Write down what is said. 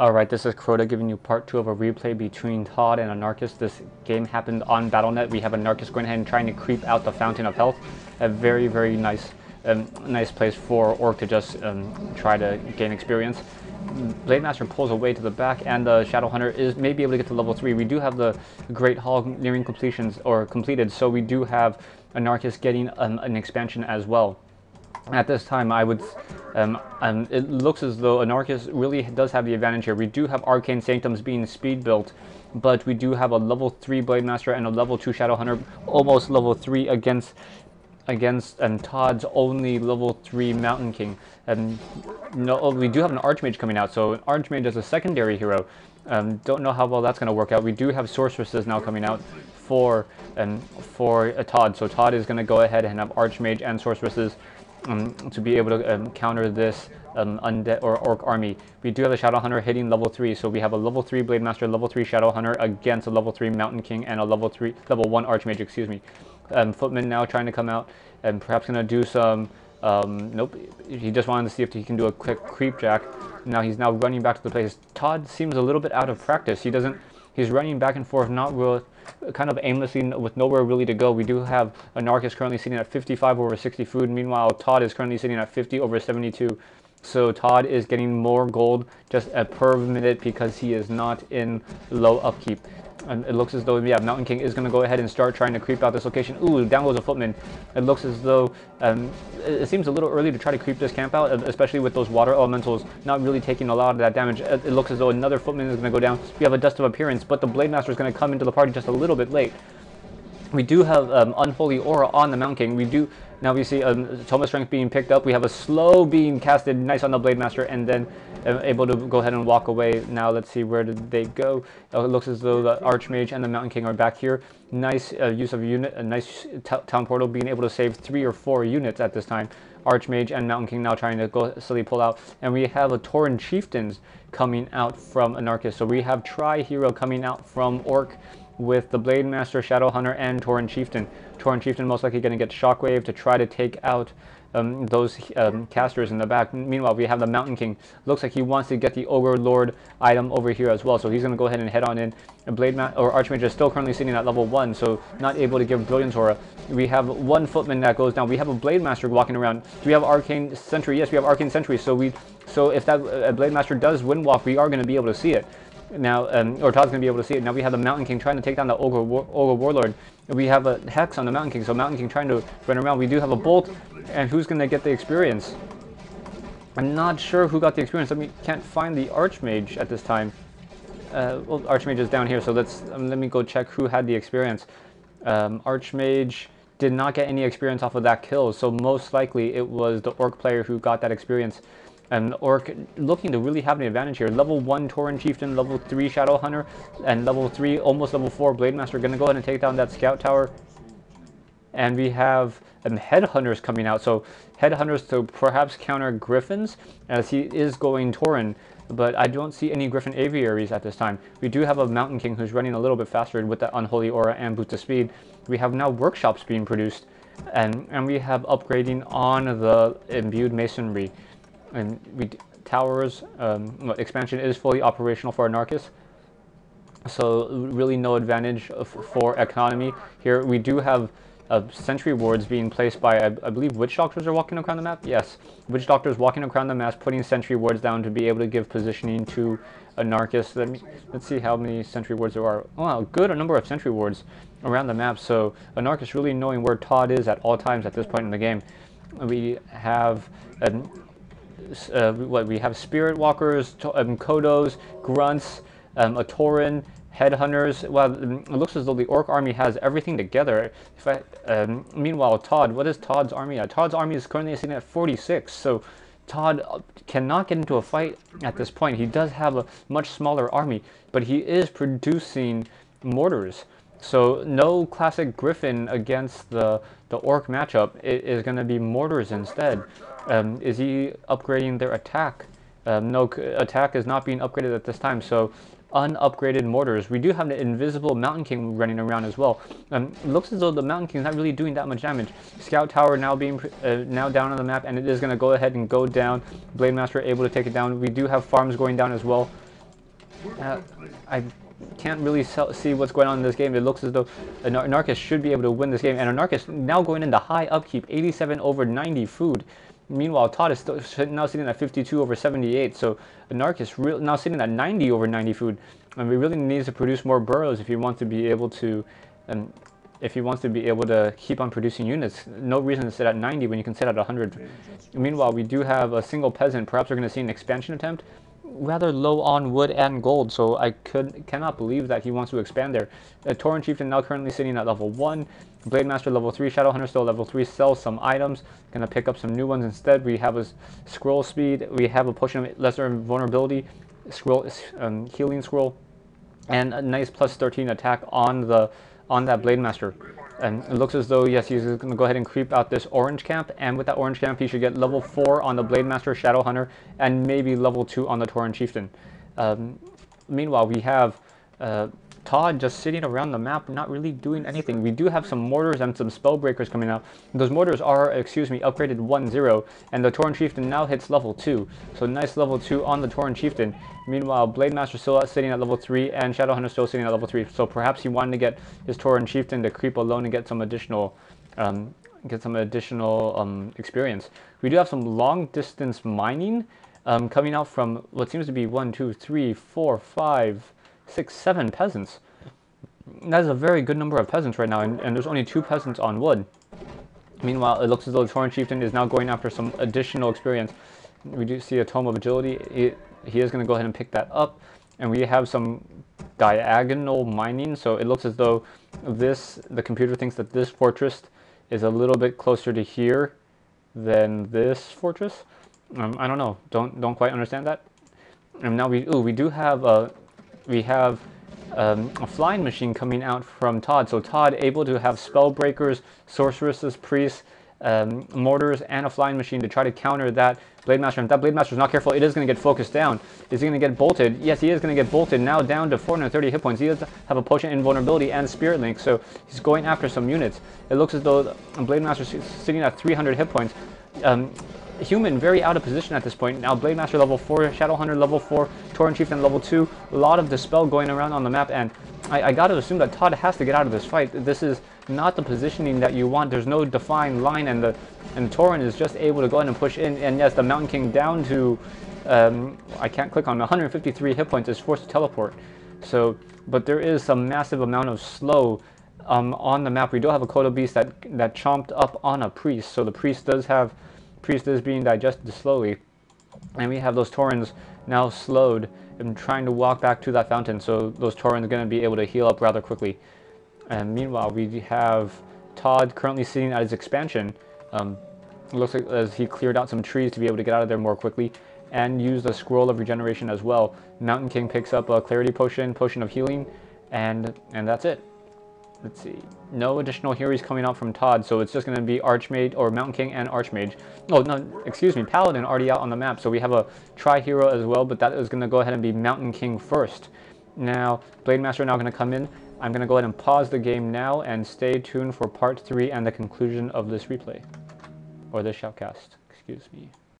Alright, this is Crota giving you part 2 of a replay between Todd and Anarchis. This game happened on Battle.net. We have Anarchis going ahead and trying to creep out the Fountain of Health. A very, very nice place for Orc to just try to gain experience. Blade Master pulls away to the back, and the Shadow Hunter is maybe able to get to level 3. We do have the Great Hall nearing completed, so we do have Anarchis getting an expansion as well. At this time, I would, it looks as though Anarchis really does have the advantage here. We do have Arcane Sanctums being speed built, but we do have a level 3 Blade Master and a level 2 Shadow Hunter, almost level 3 against Todd's only level 3 Mountain King. No, we do have an Archmage coming out, so an Archmage is a secondary hero. Don't know how well that's going to work out. We do have Sorceresses now coming out for Todd, so Todd is going to go ahead and have Archmage and Sorceresses to be able to counter this undead or Orc army. We do have a Shadow Hunter hitting level 3, so we have a level 3 Blade Master, level 3 Shadow Hunter against a level 3 Mountain King and a level 1 Archmage, excuse me. Footman now trying to come out and perhaps going to do some, nope, he just wanted to see if he can do a quick creep jack. Now he's now running back to the place. Todd seems a little bit out of practice. He's running back and forth, not real, kind of aimlessly with nowhere really to go. We do have Anarchis currently sitting at 55 over 60 food. Meanwhile, Todd is currently sitting at 50 over 72. So Todd is getting more gold just per minute because he is not in low upkeep. And it looks as though, yeah, Mountain King is going to go ahead and start trying to creep out this location. Ooh, down goes a Footman. It looks as though it seems a little early to try to creep this camp out, especially with those water elementals not really taking a lot of that damage. It looks as though another Footman is going to go down. We have a Dust of Appearance, but the Blade Master is going to come into the party just a little bit late. We do have Unholy Aura on the Mountain King. Now we see Toma Strength being picked up. We have a slow being casted nice on the Blade Master, and then able to go ahead and walk away. Now let's see, where did they go? It looks as though the Archmage and the Mountain King are back here. Nice use of unit, a nice town portal, being able to save 3 or 4 units at this time. Archmage and Mountain King now trying to go slowly pull out, and we have a Tauren Chieftains coming out from Anarchis. So we have Tri-Hero coming out from Orc with the Blade Master, Shadow Hunter, and Tauren Chieftain. Tauren Chieftain most likely going to get Shockwave to try to take out those casters in the back. Meanwhile, we have the Mountain King. Looks like he wants to get the Ogre Lord item over here as well, so he's going to go ahead and head on in. Archmage is still currently sitting at level 1, so not able to give Brilliance Aura. We have one Footman that goes down. We have a Blade Master walking around. Do we have Arcane Sentry? Yes, we have Arcane Sentry. So if that Blade Master does Windwalk, we are going to be able to see it. Now, or Todd's going to be able to see it. Now we have the Mountain King trying to take down the Ogre Warlord. We have a Hex on the Mountain King, so Mountain King trying to run around. We do have a Bolt, and who's going to get the experience? I'm not sure who got the experience. Can't find the Archmage at this time. Well, Archmage is down here, so let me go check who had the experience. Archmage did not get any experience off of that kill, so most likely it was the Orc player who got that experience. And Orc looking to really have an advantage here. Level 1 Tauren Chieftain, level 3 Shadow Hunter, and level 3, almost level 4 Blade Master. Going to go ahead and take down that Scout Tower. And we have Headhunters coming out. So Headhunters to perhaps counter Gryphons, as he is going Tauren. But I don't see any Gryphon Aviaries at this time. We do have a Mountain King who's running a little bit faster with that Unholy Aura and Boots of Speed. We have now Workshops being produced. And we have upgrading on the Imbued Masonry. And towers expansion is fully operational for Anarchis, so really no advantage for economy here. We do have sentry wards being placed by, I believe, Witch Doctors are walking around the map. Yes, Witch Doctors walking around the map, putting sentry wards down to be able to give positioning to Anarchis. Let's see how many sentry wards there are. Oh, wow, good a number of sentry wards around the map. So Anarchis really knowing where Todd is at all times at this point in the game. We have we have Spirit Walkers, Kodos, Grunts, a Tauren, Headhunters. Well, it looks as though the Orc army has everything together. Meanwhile, Todd, what is Todd's army at? Todd's army is currently sitting at 46, so Todd cannot get into a fight at this point. He does have a much smaller army, but he is producing mortars. So no classic Gryphon against the Orc matchup. It is going to be mortars instead. Is he upgrading their attack? No, attack is not being upgraded at this time, so unupgraded mortars. We do have the invisible Mountain King running around as well. Looks as though the Mountain King is not really doing that much damage. Scout Tower now being now down on the map, and it is going to go ahead and go down. Blade Master able to take it down. We do have farms going down as well. I can't really see what's going on in this game. It looks as though Anarchis should be able to win this game, and Anarchis now going into high upkeep, 87 over 90 food. Meanwhile, Todd is still now sitting at 52 over 78, so Anarchis now sitting at 90 over 90 food, and we really needs to produce more burrows if he wants to be able to keep on producing units. No reason to sit at 90 when you can sit at 100. Meanwhile, we do have a single peasant. Perhaps we're going to see an expansion attempt. Rather low on wood and gold, so I cannot believe that he wants to expand there. Tauren Chieftain now currently sitting at level 1. Blade Master level 3. Shadowhunter still level 3. Sells some items. Gonna pick up some new ones instead. We have a scroll speed. We have a potion of lesser vulnerability. Healing scroll. And a nice plus 13 attack on that Blade Master. And it looks as though, yes, he's going to go ahead and creep out this orange camp. And with that orange camp, he should get level 4 on the Blade Master, Shadowhunter, and maybe level 2 on the Tauren Chieftain. Meanwhile, we have Todd just sitting around the map, not really doing anything. We do have some mortars and some spell breakers coming out. Those mortars are, upgraded 1-0, and the Tauren Chieftain now hits level 2. So nice level 2 on the Tauren Chieftain. Meanwhile, Blade Master still sitting at level 3, and Shadowhunter still sitting at level 3. So perhaps he wanted to get his Tauren Chieftain to creep alone and get some additional experience. We do have some long distance mining coming out from what seems to be 1, 2, 3, 4, 5, 6, 7 peasants. That is a very good number of peasants right now, and there's only 2 peasants on wood. Meanwhile, it looks as though the Tauren Chieftain is now going after some additional experience. We do see a Tome of Agility. He is going to go ahead and pick that up, and we have some diagonal mining, so it looks as though the computer thinks that this fortress is a little bit closer to here than this fortress. I don't know, don't quite understand that. And now we do have a flying machine coming out from Todd. So Todd able to have spell breakers, sorceresses, priests, mortars, and a flying machine to try to counter that Blade Master. And if that Blade Master is not careful, it is going to get focused down. Is he going to get bolted? Yes, he is going to get bolted. Now down to 430 hit points. He does have a potion invulnerability and Spirit Link, so he's going after some units. It looks as though the Blade Master is sitting at 300 hit points. Human very out of position at this point. Now Blade Master level 4, Shadowhunter level 4, Tauren Chieftain level 2. A lot of Dispel going around on the map, and I got to assume that Todd has to get out of this fight. This is not the positioning that you want. There's no defined line, and Tauren is just able to go ahead and push in. And yes, the Mountain King down to I can't click on 153 hit points is forced to teleport. So, but there is some massive amount of slow on the map. We do have a Kodo Beast that chomped up on a priest, so the priest is being digested slowly, and we have those Taurens now slowed and trying to walk back to that fountain, so those Taurens are going to be able to heal up rather quickly. And meanwhile, we have Todd currently sitting at his expansion. It looks like as he cleared out some trees to be able to get out of there more quickly, and used a Scroll of Regeneration as well. Mountain King picks up a Clarity Potion, Potion of Healing, and that's it. Let's see. No additional heroes coming out from Todd, so it's just going to be Archmage, or Mountain King and Archmage. Oh, no, excuse me, Paladin already out on the map, so we have a Tri-Hero as well, but that is going to go ahead and be Mountain King first. Now, Blade Master now going to come in. I'm going to go ahead and pause the game now, and stay tuned for part 3 and the conclusion of this replay. Or this shoutcast, excuse me.